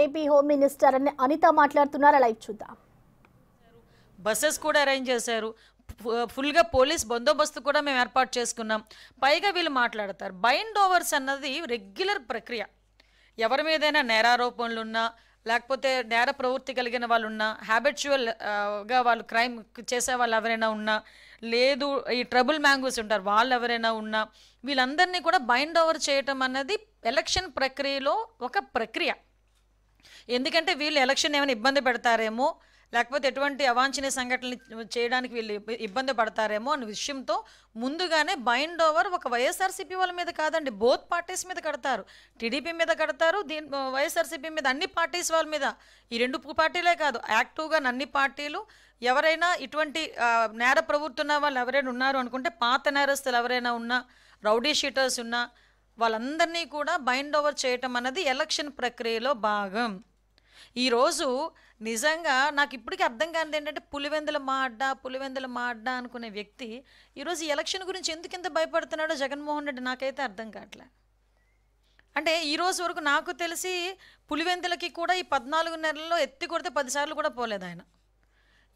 AP home minister అని అనిత మాట్లాడుతున్నారు. Live చూద్దాం. బస్సెస్ కూడా అరేంజ్ చేశారు, ఫుల్గా పోలీస్ బందోబస్తు కూడా మేము ఏర్పాటు చేసుకున్నాం. పైగా వీళ్ళు మాట్లాడతారు బైండ్ ఓవర్స్ అన్నది రెగ్యులర్ ప్రక్రియ. ఎవరి మీదైనా నేరారోపణలు ఉన్నా, లేకపోతే నేర ప్రవృత్తి కలిగిన వాళ్ళు ఉన్నా, హ్యాబిచువల్గా వాళ్ళు క్రైమ్ చేసే వాళ్ళు ఎవరైనా ఉన్నా, లేదు ఈ ట్రబుల్ మ్యాంగోస్ ఉంటారు వాళ్ళు ఎవరైనా ఉన్నా, వీళ్ళందరినీ కూడా బైండ్ ఓవర్ చేయటం అన్నది ఎలక్షన్ ప్రక్రియలో ఒక ప్రక్రియ. ఎందుకంటే వీళ్ళు ఎలక్షన్ ఏమైనా ఇబ్బంది పెడతారేమో, లేకపోతే ఎటువంటి అవాంఛనీయ సంఘటనలు చేయడానికి వీళ్ళు ఇబ్బంది పడతారేమో అనే విషయంతో ముందుగానే బైండ్ ఓవర్ ఒక వైఎస్ఆర్సీపీ వాళ్ళ మీద కాదండి, బోత్ పార్టీస్ మీద కడతారు. టీడీపీ మీద కడతారు, వైఎస్ఆర్సీపీ మీద, అన్ని పార్టీస్ వాళ్ళ మీద. ఈ రెండు పార్టీలే కాదు, యాక్టివ్గా అన్ని పార్టీలు ఎవరైనా ఇటువంటి నేర ప్రవృత్తి ఉన్న వాళ్ళు ఎవరైనా ఉన్నారు అనుకుంటే, పాత నేరస్తులు ఎవరైనా ఉన్నా, రౌడీ షీటర్స్ ఉన్నా, వాళ్ళందరినీ కూడా బైండ్ ఓవర్ చేయటం అన్నది ఎలక్షన్ ప్రక్రియలో భాగం. ఈరోజు నిజంగా నాకు ఇప్పటికీ అర్థం కానిది ఏంటంటే, పులివెందుల మాడ్డా అనుకునే వ్యక్తి ఈరోజు ఈ ఎలక్షన్ గురించి ఎందుకు ఇంత భయపడుతున్నాడో జగన్మోహన్ రెడ్డి నాకైతే అర్థం కావట్లే. అంటే ఈరోజు వరకు నాకు తెలిసి పులివెందులకి కూడా ఈ 14 నెలల్లో ఎత్తి కొడితే 10 సార్లు కూడా పోలేదు ఆయన.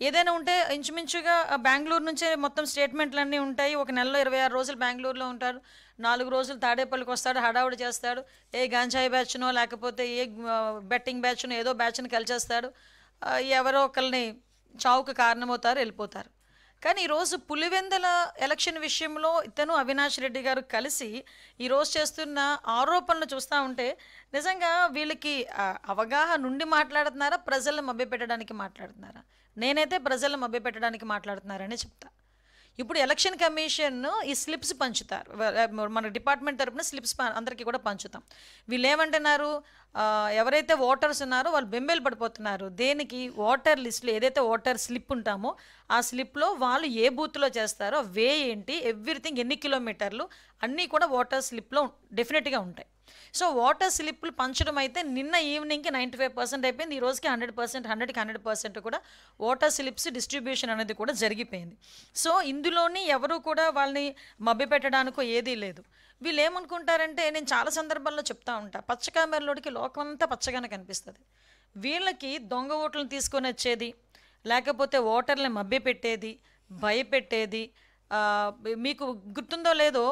ఏదైనా ఉంటే ఇంచుమించుగా బెంగళూరు నుంచే మొత్తం స్టేట్మెంట్లు అన్నీ ఉంటాయి. ఒక నెలలో 26 రోజులు బెంగళూరులో ఉంటారు, 4 రోజులు తాడేపల్లికి వస్తాడు, హడావుడి చేస్తాడు, ఏ గాంజాయి బ్యాచ్నో లేకపోతే ఏ బెట్టింగ్ బ్యాచ్నో ఏదో బ్యాచ్ని కలిచేస్తాడు, ఎవరో ఒకరిని చావుకు కారణమవుతారు, వెళ్ళిపోతారు. కానీ ఈరోజు పులివెందుల ఎలక్షన్ విషయంలో ఇతను అవినాష్ రెడ్డి గారు కలిసి ఈరోజు చేస్తున్న ఆరోపణలు చూస్తూ ఉంటే నిజంగా వీళ్ళకి అవగాహన నుండి మాట్లాడుతున్నారా, ప్రజలను మభ్యపెట్టడానికి మాట్లాడుతున్నారా? నేనైతే ప్రజలను మభ్యపెట్టడానికి మాట్లాడుతున్నారని చెప్తా. ఇప్పుడు ఎలక్షన్ కమిషన్ ఈ స్లిప్స్ పంచుతారు, మన డిపార్ట్మెంట్ తరపున స్లిప్స్ అందరికీ కూడా పంచుతాం. వీళ్ళు ఏమంటున్నారు, ఎవరైతే ఓటర్స్ ఉన్నారో వాళ్ళు బెంబేలు పడిపోతున్నారు. దేనికి? ఓటర్ లిస్టులో ఏదైతే ఓటర్ స్లిప్ ఉంటామో ఆ స్లిప్లో వాళ్ళు ఏ బూత్లో చేస్తారో, వే ఏంటి, ఎవ్రీథింగ్, ఎన్ని కిలోమీటర్లు అన్నీ కూడా ఓటర్ స్లిప్లో డెఫినెట్గా ఉంటాయి. సో ఓటర్ స్లిప్లు పంచడం అయితే నిన్న ఈవినింగ్కి 95% అయిపోయింది. ఈ రోజుకి 100%, 100కి 100% కూడా ఓటర్ స్లిప్స్ డిస్ట్రిబ్యూషన్ అనేది కూడా జరిగిపోయింది. సో ఇందులోని ఎవరు కూడా వాళ్ళని మభ్యపెట్టడానికో ఏదీ లేదు. వీళ్ళు ఏమనుకుంటారంటే, నేను చాలా సందర్భాల్లో చెప్తా ఉంటా, పచ్చకామెరలోడికి లోకం అంతా పచ్చగానే కనిపిస్తుంది. వీళ్ళకి దొంగ ఓట్లను తీసుకొని వచ్చేది, లేకపోతే ఓటర్లను మభ్యపెట్టేది, భయపెట్టేది. మీకు గుర్తుందో లేదో,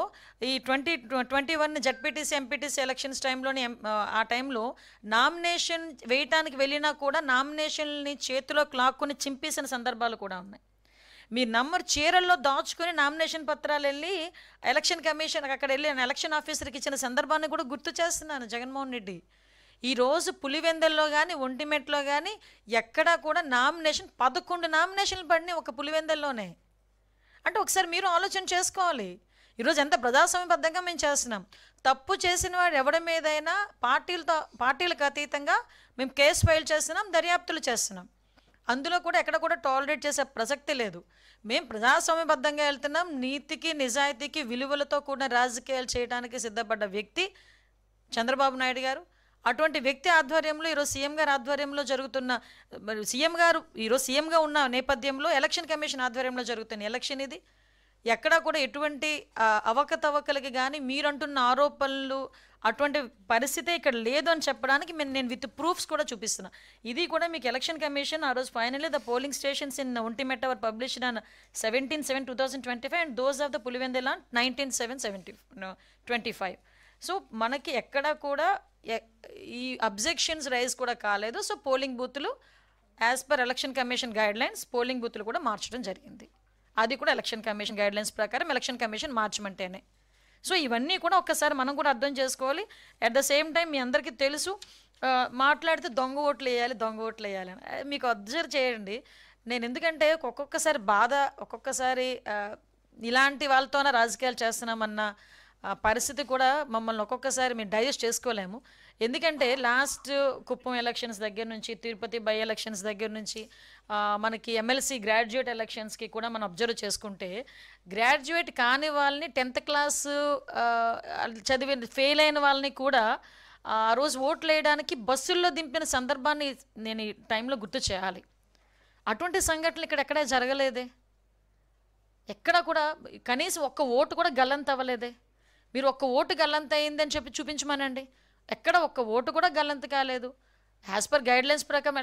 ఈ 2021 జడ్పీటీసీ ఎంపీటీసీ ఎలక్షన్స్ టైంలోని ఆ టైంలో నామినేషన్ వేయటానికి వెళ్ళినా కూడా నామినేషన్ని చేతిలో లాక్కుని చింపేసిన సందర్భాలు కూడా ఉన్నాయి. మీ నంబర్ చీరల్లో దాచుకొని నామినేషన్ పత్రాలు వెళ్ళి ఎలక్షన్ కమిషన్ అక్కడ వెళ్ళి ఎలక్షన్ ఆఫీసర్కి ఇచ్చిన సందర్భాన్ని కూడా గుర్తు చేస్తున్నాను జగన్మోహన్ రెడ్డి. ఈరోజు పులివెందుల్లో కానీ ఒంటిమెట్లో కానీ ఎక్కడా కూడా 11 నామినేషన్లు పడినాయి ఒక పులివెందుల్లోనే. అంటే ఒకసారి మీరు ఆలోచన చేసుకోవాలి. ఈరోజు ఎంత ప్రజాస్వామ్యబద్ధంగా మేము చేస్తున్నాం. తప్పు చేసిన వాడు ఎవరి మీదైనా పార్టీలకు అతీతంగా మేము కేసు ఫైల్ చేస్తున్నాం, దర్యాప్తులు చేస్తున్నాం. అందులో కూడా ఎక్కడ కూడా టాలరేట్ చేసే ప్రసక్తి లేదు. మేము ప్రజాస్వామ్యబద్ధంగా వెళ్తున్నాం. నీతికి, నిజాయితీకి, విలువలతో కూడిన రాజకీయాలు చేయడానికి సిద్ధపడ్డ వ్యక్తి చంద్రబాబు నాయుడు గారు. అటువంటి వ్యక్తి ఆధ్వర్యంలో ఈరోజు సీఎం గారు ఆధ్వర్యంలో జరుగుతున్న, సీఎం గారు ఈరోజు సీఎంగా ఉన్న నేపథ్యంలో ఎలక్షన్ కమిషన్ ఆధ్వర్యంలో జరుగుతున్న ఎలక్షన్ ఇది. ఎక్కడా కూడా ఎటువంటి అవకతవకలకి కానీ మీరంటున్న ఆరోపణలు అటువంటి పరిస్థితి ఇక్కడ లేదు అని చెప్పడానికి నేను విత్ ప్రూఫ్స్ కూడా చూపిస్తున్నా. ఇది కూడా మీకు ఎలక్షన్ కమిషన్ ఆ రోజు finally the polling stations in Vontimitta are published on 17/7/2025 and those of the Pulivendula 19/7/25. So మనకి ఎక్కడా కూడా ఈ అబ్జెక్షన్స్ రైజ్ కూడా కాలేదు. సో పోలింగ్ బూతులు as per election commission guidelines polling బూతులు కూడా మార్చడం జరిగింది. అది కూడా ఎలక్షన్ కమిషన్ గైడ్లైన్స్ ప్రకారం ఎలక్షన్ కమిషన్ మార్చమంటేనే. సో ఇవన్నీ కూడా ఒక్కసారి మనం కూడా అర్థం చేసుకోవాలి. అట్ ద సేమ్ టైం మీ అందరికీ తెలుసు, మాట్లాడితే దొంగ ఓట్లు వేయాలి అని. మీకు అబ్జర్వ్ చేయండి, నేను ఎందుకంటే ఒక్కొక్కసారి బాధ, ఒక్కొక్కసారి ఇలాంటి వాళ్ళతోనే రాజకీయాలు చేస్తున్నామన్న పరిస్థితి కూడా మమ్మల్ని ఒక్కొక్కసారి మేము డైజెస్ట్ చేసుకోలేము. ఎందుకంటే లాస్ట్ కుప్పం ఎలక్షన్స్ దగ్గర నుంచి, తిరుపతి బై ఎలక్షన్స్ దగ్గర నుంచి మనకి ఎమ్మెల్సీ గ్రాడ్యుయేట్ ఎలక్షన్స్కి కూడా మనం అబ్జర్వ్ చేసుకుంటే, గ్రాడ్యుయేట్ కాని వాళ్ళని 10th క్లాసు చదివి ఫెయిల్ అయిన వాళ్ళని కూడా ఆ రోజు ఓట్లు వేయడానికి బస్సుల్లో దింపిన సందర్భాన్ని నేను ఈ టైంలో గుర్తు చేయాలి. అటువంటి సంఘటనలు ఇక్కడ ఎక్కడా జరగలేదే. ఎక్కడ కూడా కనీసం ఒక్క ఓటు కూడా గల్లంత అవ్వలేదే. మీరు ఒక్క ఓటు గల్లంత అయిందని చెప్పి చూపించమనండి, ఎక్కడ ఒక్క ఓటు కూడా గల్లంత కాలేదు. యాజ్ పర్ గైడ్ లైన్స్ ప్రకారం